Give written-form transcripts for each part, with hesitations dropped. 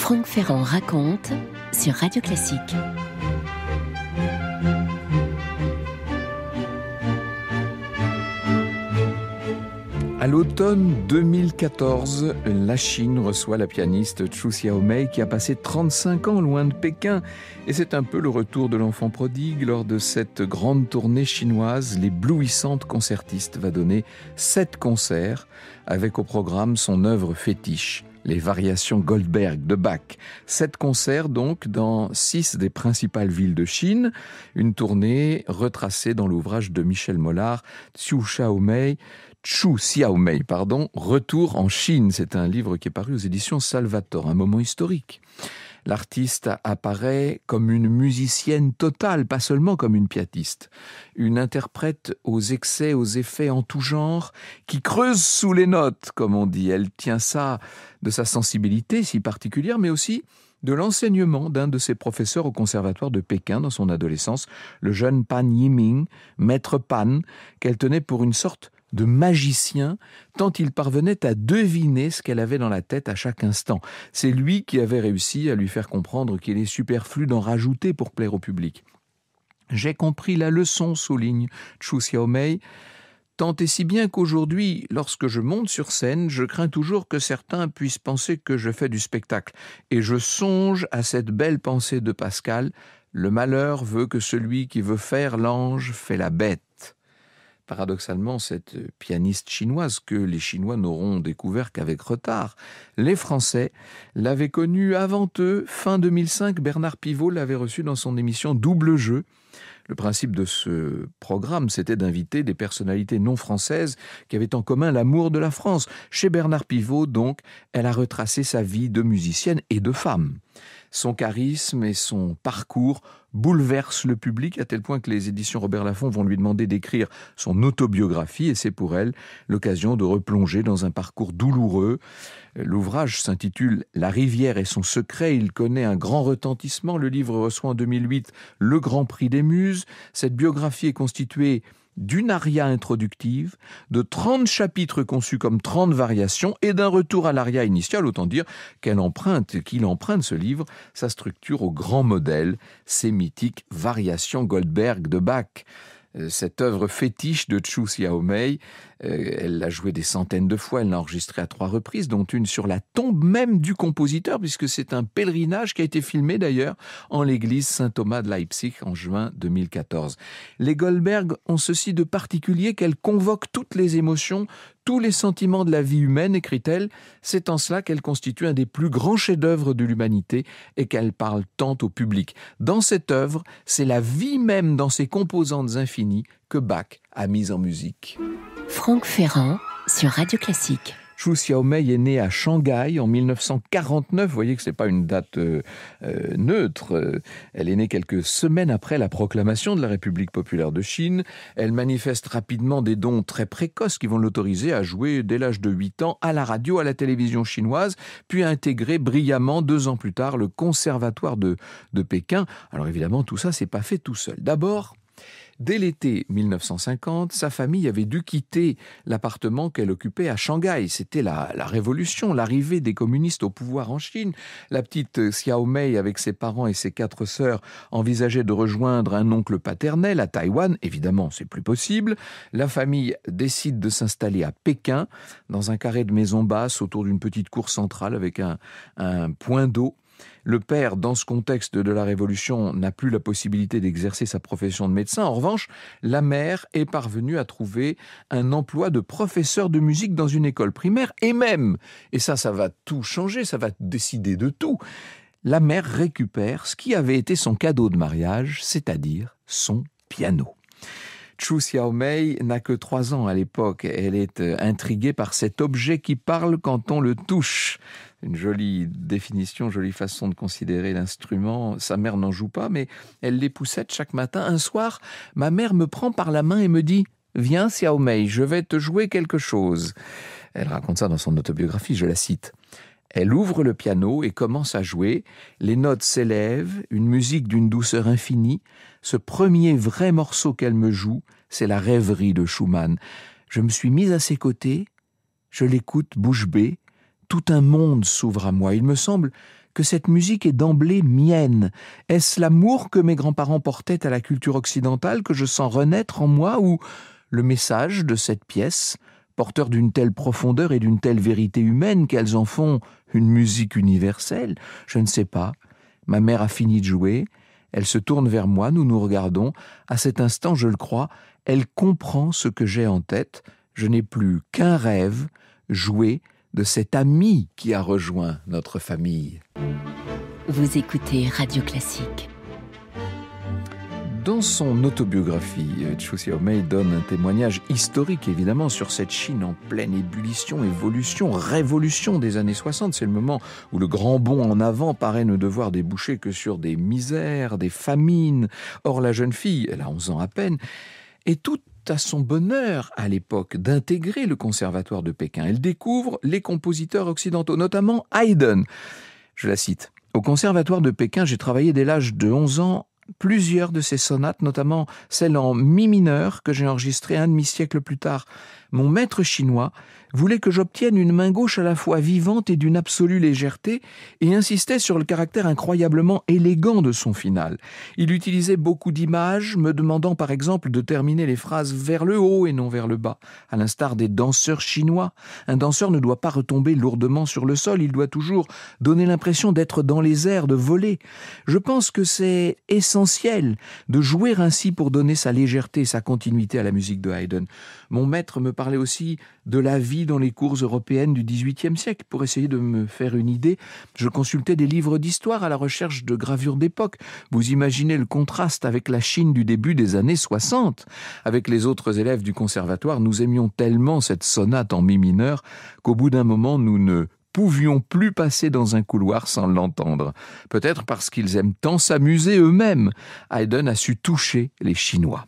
Franck Ferrand raconte sur Radio Classique. À l'automne 2014, la Chine reçoit la pianiste Zhu Xiaomei qui a passé 35 ans loin de Pékin. Et c'est un peu le retour de l'enfant prodigue. Lors de cette grande tournée chinoise, l'éblouissante concertiste va donner 7 concerts avec au programme son œuvre fétiche, les variations Goldberg de Bach. 7 concerts donc dans 6 des principales villes de Chine. Une tournée retracée dans l'ouvrage de Michel Mollard, Zhu Xiaomei, Retour en Chine. C'est un livre qui est paru aux éditions Salvator, un moment historique. L'artiste apparaît comme une musicienne totale, pas seulement comme une pianiste. Une interprète aux excès, aux effets en tout genre, qui creuse sous les notes, comme on dit. Elle tient ça de sa sensibilité si particulière, mais aussi de l'enseignement d'un de ses professeurs au conservatoire de Pékin dans son adolescence, le jeune Pan Yiming, maître Pan, qu'elle tenait pour une sorte de magicien, tant il parvenait à deviner ce qu'elle avait dans la tête à chaque instant. C'est lui qui avait réussi à lui faire comprendre qu'il est superflu d'en rajouter pour plaire au public. J'ai compris la leçon, souligne Zhu Xiaomei, tant et si bien qu'aujourd'hui, lorsque je monte sur scène, je crains toujours que certains puissent penser que je fais du spectacle. Et je songe à cette belle pensée de Pascal, le malheur veut que celui qui veut faire l'ange fait la bête. Paradoxalement, cette pianiste chinoise que les Chinois n'auront découvert qu'avec retard, les Français l'avaient connue avant eux. Fin 2005, Bernard Pivot l'avait reçue dans son émission Double Jeu. Le principe de ce programme, c'était d'inviter des personnalités non françaises qui avaient en commun l'amour de la France. Chez Bernard Pivot, donc, elle a retracé sa vie de musicienne et de femme. Son charisme et son parcours bouleversent le public à tel point que les éditions Robert Laffont vont lui demander d'écrire son autobiographie et c'est pour elle l'occasion de replonger dans un parcours douloureux. L'ouvrage s'intitule « La rivière et son secret ». Il connaît un grand retentissement. Le livre reçoit en 2008 le Grand Prix des Muses. Cette biographie est constituée d'une aria introductive, de 30 chapitres conçus comme 30 variations et d'un retour à l'aria initiale, autant dire qu'il emprunte ce livre, sa structure au grand modèle, ces mythiques variations Goldberg de Bach. Cette œuvre fétiche de Zhu Xiaomei, elle l'a jouée des centaines de fois, elle l'a enregistrée à 3 reprises, dont une sur la tombe même du compositeur, puisque c'est un pèlerinage qui a été filmé d'ailleurs en l'église Saint-Thomas de Leipzig en juin 2014. Les Goldberg ont ceci de particulier qu'elles convoquent toutes les émotions, tous les sentiments de la vie humaine, écrit-elle. C'est en cela qu'elle constitue un des plus grands chefs-d'œuvre de l'humanité et qu'elle parle tant au public. Dans cette œuvre, c'est la vie même dans ses composantes infinies que Bach a mise en musique. Franck Ferrand sur Radio Classique. Zhu Xiaomei est née à Shanghai en 1949. Vous voyez que ce n'est pas une date neutre. Elle est née quelques semaines après la proclamation de la République populaire de Chine. Elle manifeste rapidement des dons très précoces qui vont l'autoriser à jouer dès l'âge de 8 ans à la radio, à la télévision chinoise, puis à intégrer brillamment 2 ans plus tard le conservatoire de Pékin. Alors évidemment, tout ça, c'est pas fait tout seul. D'abord, dès l'été 1950, sa famille avait dû quitter l'appartement qu'elle occupait à Shanghai. C'était la révolution, l'arrivée des communistes au pouvoir en Chine. La petite Xiaomei, avec ses parents et ses 4 sœurs, envisageait de rejoindre un oncle paternel à Taïwan. Évidemment, c'est plus possible. La famille décide de s'installer à Pékin, dans un carré de maisons basses autour d'une petite cour centrale avec un point d'eau. Le père, dans ce contexte de la Révolution, n'a plus la possibilité d'exercer sa profession de médecin. En revanche, la mère est parvenue à trouver un emploi de professeur de musique dans une école primaire. Et même, et ça va tout changer, ça va décider de tout, la mère récupère ce qui avait été son cadeau de mariage, c'est-à-dire son piano. Zhu Xiaomei n'a que 3 ans à l'époque. Elle est intriguée par cet objet qui parle quand on le touche. Une jolie définition, jolie façon de considérer l'instrument. Sa mère n'en joue pas, mais elle l'époussette chaque matin. Un soir, ma mère me prend par la main et me dit « Viens Xiaomei, je vais te jouer quelque chose ». Elle raconte ça dans son autobiographie, je la cite. Elle ouvre le piano et commence à jouer. Les notes s'élèvent, une musique d'une douceur infinie. Ce premier vrai morceau qu'elle me joue, c'est la rêverie de Schumann. Je me suis mise à ses côtés, je l'écoute bouche bée. Tout un monde s'ouvre à moi. Il me semble que cette musique est d'emblée mienne? Est-ce l'amour que mes grands-parents portaient à la culture occidentale que je sens renaître en moi, ou le message de cette pièce, porteur d'une telle profondeur et d'une telle vérité humaine qu'elles en font une musique universelle? Je ne sais pas. Ma mère a fini de jouer, elle se tourne vers moi, nous nous regardons. À cet instant, je le crois, elle comprend ce que j'ai en tête. Je n'ai plus qu'un rêve, jouer de cet ami qui a rejoint notre famille. Vous écoutez Radio Classique. Dans son autobiographie, Chu Xiaomei donne un témoignage historique, évidemment, sur cette Chine en pleine ébullition, évolution, révolution des années 60. C'est le moment où le grand bond en avant paraît ne devoir déboucher que sur des misères, des famines. Or, la jeune fille, elle a 11 ans à peine, est toute à son bonheur à l'époque d'intégrer le conservatoire de Pékin. Elle découvre les compositeurs occidentaux, notamment Haydn. Je la cite. « Au conservatoire de Pékin, j'ai travaillé dès l'âge de 11 ans plusieurs de ces sonates, notamment celle en mi mineur que j'ai enregistrée un demi-siècle plus tard. Mon maître chinois voulait que j'obtienne une main gauche à la fois vivante et d'une absolue légèreté et insistait sur le caractère incroyablement élégant de son final. Il utilisait beaucoup d'images, me demandant par exemple de terminer les phrases vers le haut et non vers le bas, à l'instar des danseurs chinois. Un danseur ne doit pas retomber lourdement sur le sol, il doit toujours donner l'impression d'être dans les airs, de voler. Je pense que c'est essentiel de jouer ainsi pour donner sa légèreté et sa continuité à la musique de Haydn. Mon maître me parlait aussi de la vie dans les cours européennes du XVIIIe siècle. Pour essayer de me faire une idée, je consultais des livres d'histoire à la recherche de gravures d'époque. Vous imaginez le contraste avec la Chine du début des années 60. Avec les autres élèves du conservatoire, nous aimions tellement cette sonate en mi mineur qu'au bout d'un moment, nous ne pouvions plus passer dans un couloir sans l'entendre. Peut-être parce qu'ils aiment tant s'amuser eux-mêmes. Haydn a su toucher les Chinois.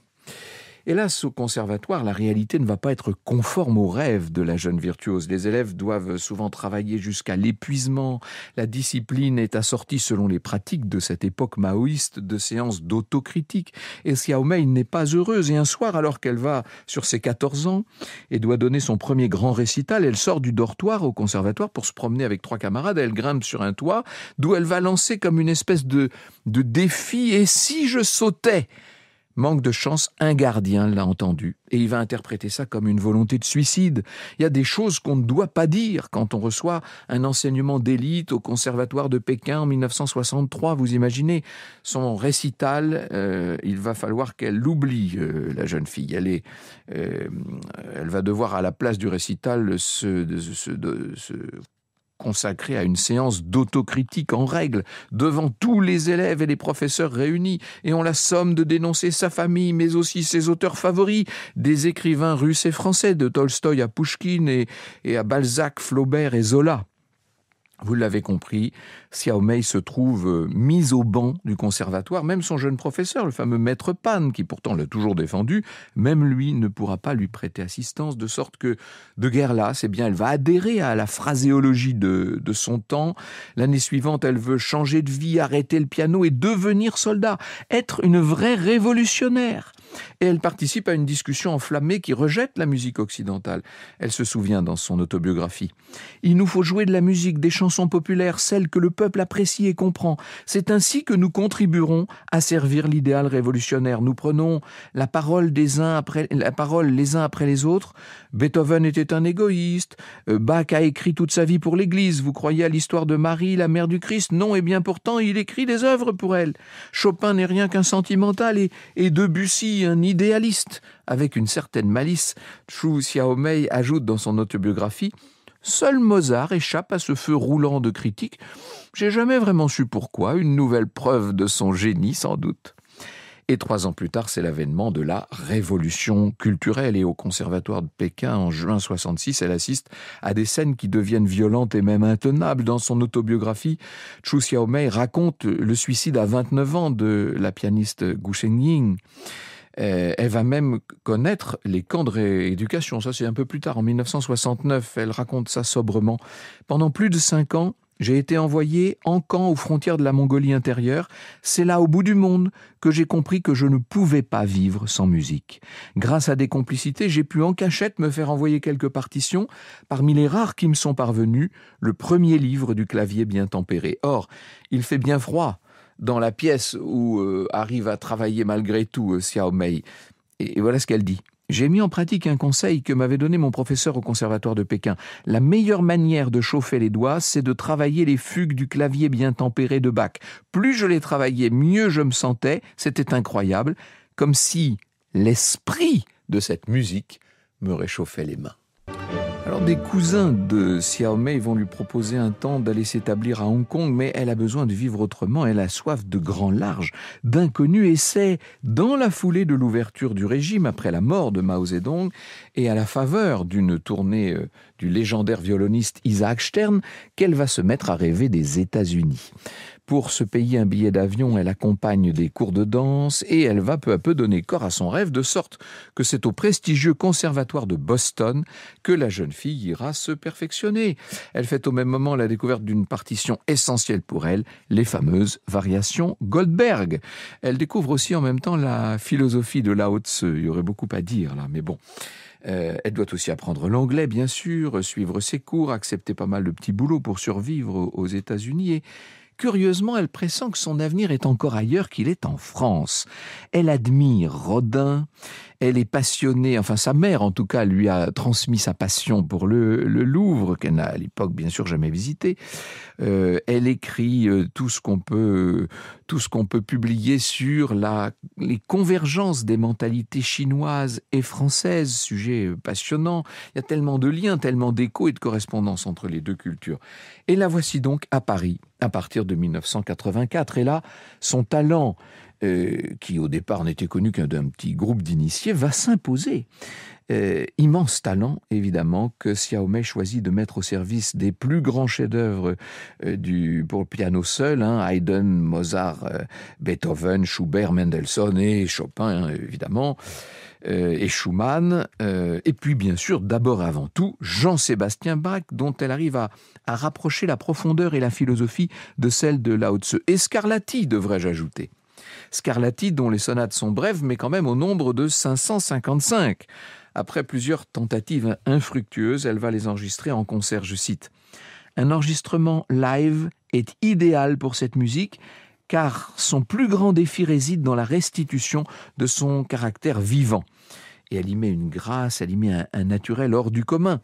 Hélas, au conservatoire, la réalité ne va pas être conforme aux rêves de la jeune virtuose. Les élèves doivent souvent travailler jusqu'à l'épuisement. La discipline est assortie, selon les pratiques de cette époque maoïste, de séances d'autocritique. Et Xiaomei n'est pas heureuse. Et un soir, alors qu'elle va sur ses 14 ans et doit donner son premier grand récital, elle sort du dortoir au conservatoire pour se promener avec 3 camarades. Elle grimpe sur un toit, d'où elle va lancer comme une espèce de défi. Et si je sautais ? Manque de chance, un gardien l'a entendu et il va interpréter ça comme une volonté de suicide. Il y a des choses qu'on ne doit pas dire quand on reçoit un enseignement d'élite au conservatoire de Pékin en 1963. Vous imaginez son récital, il va falloir qu'elle l'oublie, la jeune fille. Elle va devoir, à la place du récital, se consacré à une séance d'autocritique en règle, devant tous les élèves et les professeurs réunis, et on la somme de dénoncer sa famille, mais aussi ses auteurs favoris, des écrivains russes et français, de Tolstoï à Pouchkine et à Balzac, Flaubert et Zola. Vous l'avez compris, Xiaomei se trouve mise au banc du conservatoire. Même son jeune professeur, le fameux maître Pan, qui pourtant l'a toujours défendu, même lui ne pourra pas lui prêter assistance, de sorte que, de guerre lasse, elle va adhérer à la phraséologie de son temps. L'année suivante, elle veut changer de vie, arrêter le piano et devenir soldat, être une vraie révolutionnaire. Et elle participe à une discussion enflammée qui rejette la musique occidentale. Elle se souvient dans son autobiographie. « Il nous faut jouer de la musique, des chansons populaires, celles que le peuple apprécie et comprend. C'est ainsi que nous contribuerons à servir l'idéal révolutionnaire. Nous prenons la parole les uns après les autres. Beethoven était un égoïste. Bach a écrit toute sa vie pour l'Église. Vous croyez à l'histoire de Marie, la mère du Christ? Non, et bien pourtant, il écrit des œuvres pour elle. Chopin n'est rien qu'un sentimental et Debussy un idéaliste. » Avec une certaine malice, Chu Xiaomei ajoute dans son autobiographie: « Seul Mozart échappe à ce feu roulant de critiques. J'ai jamais vraiment su pourquoi, une nouvelle preuve de son génie sans doute. » Et 3 ans plus tard, c'est l'avènement de la révolution culturelle. Et au conservatoire de Pékin, en juin 66, elle assiste à des scènes qui deviennent violentes et même intenables. Dans son autobiographie, Chu Xiaomei raconte le suicide à 29 ans de la pianiste Gu Shenying. Elle va même connaître les camps de rééducation. Ça, c'est un peu plus tard, en 1969. Elle raconte ça sobrement. Pendant plus de 5 ans, J'ai été envoyé en camp aux frontières de la Mongolie intérieure. C'est là, au bout du monde, que j'ai compris que je ne pouvais pas vivre sans musique. Grâce à des complicités, j'ai pu en cachette me faire envoyer quelques partitions. Parmi les rares qui me sont parvenus, le premier livre du clavier bien tempéré. Or, il fait bien froid dans la pièce où arrive à travailler malgré tout Xiao Mei. Et voilà ce qu'elle dit. J'ai mis en pratique un conseil que m'avait donné mon professeur au conservatoire de Pékin. La meilleure manière de chauffer les doigts, c'est de travailler les fugues du clavier bien tempéré de Bach. Plus je les travaillais, mieux je me sentais. C'était incroyable, comme si l'esprit de cette musique me réchauffait les mains. Alors des cousins de Xiao Mei vont lui proposer un temps d'aller s'établir à Hong Kong, mais elle a besoin de vivre autrement, elle a soif de grand large, d'inconnu, et c'est dans la foulée de l'ouverture du régime après la mort de Mao Zedong et à la faveur d'une tournée du légendaire violoniste Isaac Stern qu'elle va se mettre à rêver des États-Unis. Pour se payer un billet d'avion, elle accompagne des cours de danse et elle va peu à peu donner corps à son rêve, de sorte que c'est au prestigieux conservatoire de Boston que la jeune fille ira se perfectionner. Elle fait au même moment la découverte d'une partition essentielle pour elle, les fameuses variations Goldberg. Elle découvre aussi en même temps la philosophie de Lao Tzu. Il y aurait beaucoup à dire là, mais bon. Elle doit aussi apprendre l'anglais, bien sûr, suivre ses cours, accepter pas mal de petits boulots pour survivre aux États-Unis et curieusement, elle pressent que son avenir est encore ailleurs, qu'il est en France. Elle admire Rodin, elle est passionnée, enfin sa mère en tout cas lui a transmis sa passion pour le Louvre, qu'elle n'a à l'époque bien sûr jamais visité. Elle écrit tout ce qu'on peut publier sur les convergences des mentalités chinoises et françaises, sujet passionnant. Il y a tellement de liens, tellement d'échos et de correspondances entre les deux cultures. Et la voici donc à Paris, à partir de 1984. Et là, son talent, qui au départ n'était connu qu'un petit groupe d'initiés, va s'imposer. Immense talent, évidemment, que Xiao Mei choisit de mettre au service des plus grands chefs-d'œuvre pour le piano seul, Haydn, Mozart, Beethoven, Schubert, Mendelssohn et Chopin, évidemment, et Schumann, et puis bien sûr, d'abord et avant tout, Jean-Sébastien Bach, dont elle arrive à rapprocher la profondeur et la philosophie de celle de Lao Tzu. Et Scarlatti, devrais-je ajouter. Scarlatti, dont les sonates sont brèves, mais quand même au nombre de 555. Après plusieurs tentatives infructueuses, elle va les enregistrer en concert, je cite. « Un enregistrement live est idéal pour cette musique, car son plus grand défi réside dans la restitution de son caractère vivant. » Et elle y met une grâce, elle y met un naturel hors du commun.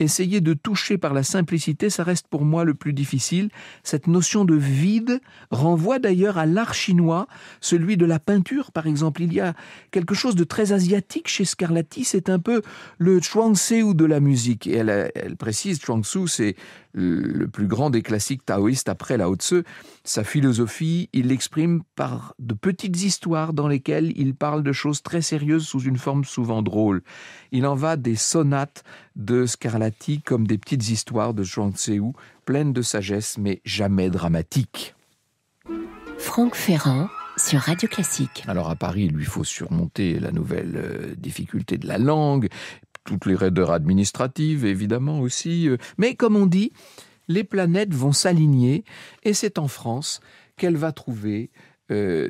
Essayer de toucher par la simplicité, ça reste pour moi le plus difficile. Cette notion de vide renvoie d'ailleurs à l'art chinois, celui de la peinture par exemple. Il y a quelque chose de très asiatique chez Scarlatti, c'est un peu le Chuang-Tzu de la musique. Et elle précise, Chuang-Tzu c'est le plus grand des classiques taoïstes après Lao Tzu. Sa philosophie, il l'exprime par de petites histoires dans lesquelles il parle de choses très sérieuses sous une forme souvent drôle. Il en va des sonates de Scarlatti comme des petites histoires de Chuang-Tzu, pleines de sagesse mais jamais dramatiques. Franck Ferrand sur Radio Classique. Alors à Paris, il lui faut surmonter la nouvelle difficulté de la langue, toutes les raideurs administratives évidemment aussi, mais comme on dit, les planètes vont s'aligner et c'est en France qu'elle va trouver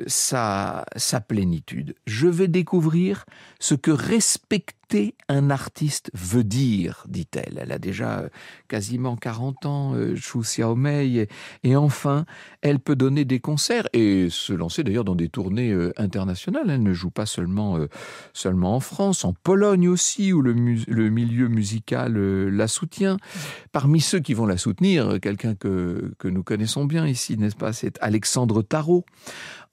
sa plénitude. Je vais découvrir ce que respecter un artiste veut dire, dit-elle. Elle a déjà quasiment 40 ans, Xu Xiaomei, et enfin, elle peut donner des concerts et se lancer d'ailleurs dans des tournées internationales. Elle ne joue pas seulement en France, en Pologne aussi, où le milieu musical la soutient. Parmi ceux qui vont la soutenir, quelqu'un que nous connaissons bien ici, n'est-ce pas, c'est Alexandre Tarot.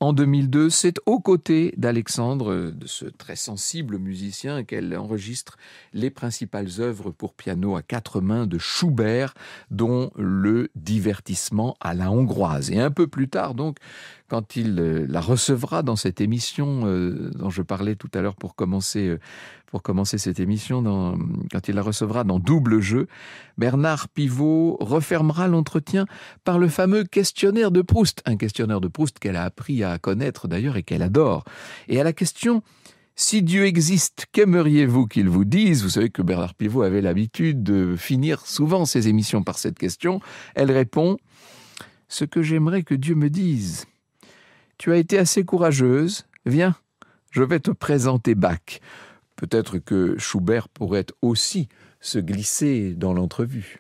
En 2002, c'est aux côtés d'Alexandre, de ce très sensible musicien, qu'elle enregistre les principales œuvres pour piano à 4 mains de Schubert, dont le divertissement à la hongroise. Et un peu plus tard, donc, quand il la recevra dans cette émission dont je parlais tout à l'heure pour commencer cette émission, quand il la recevra dans Double Jeu, Bernard Pivot refermera l'entretien par le fameux questionnaire de Proust, un questionnaire de Proust qu'elle a appris à connaître d'ailleurs et qu'elle adore. Et à la question Si Dieu existe, qu'aimeriez-vous qu'il vous dise ? Vous savez que Bernard Pivot avait l'habitude de finir souvent ses émissions par cette question. Elle répond « Ce que j'aimerais que Dieu me dise. Tu as été assez courageuse. Viens, je vais te présenter Bach. » Peut-être que Schubert pourrait aussi se glisser dans l'entrevue.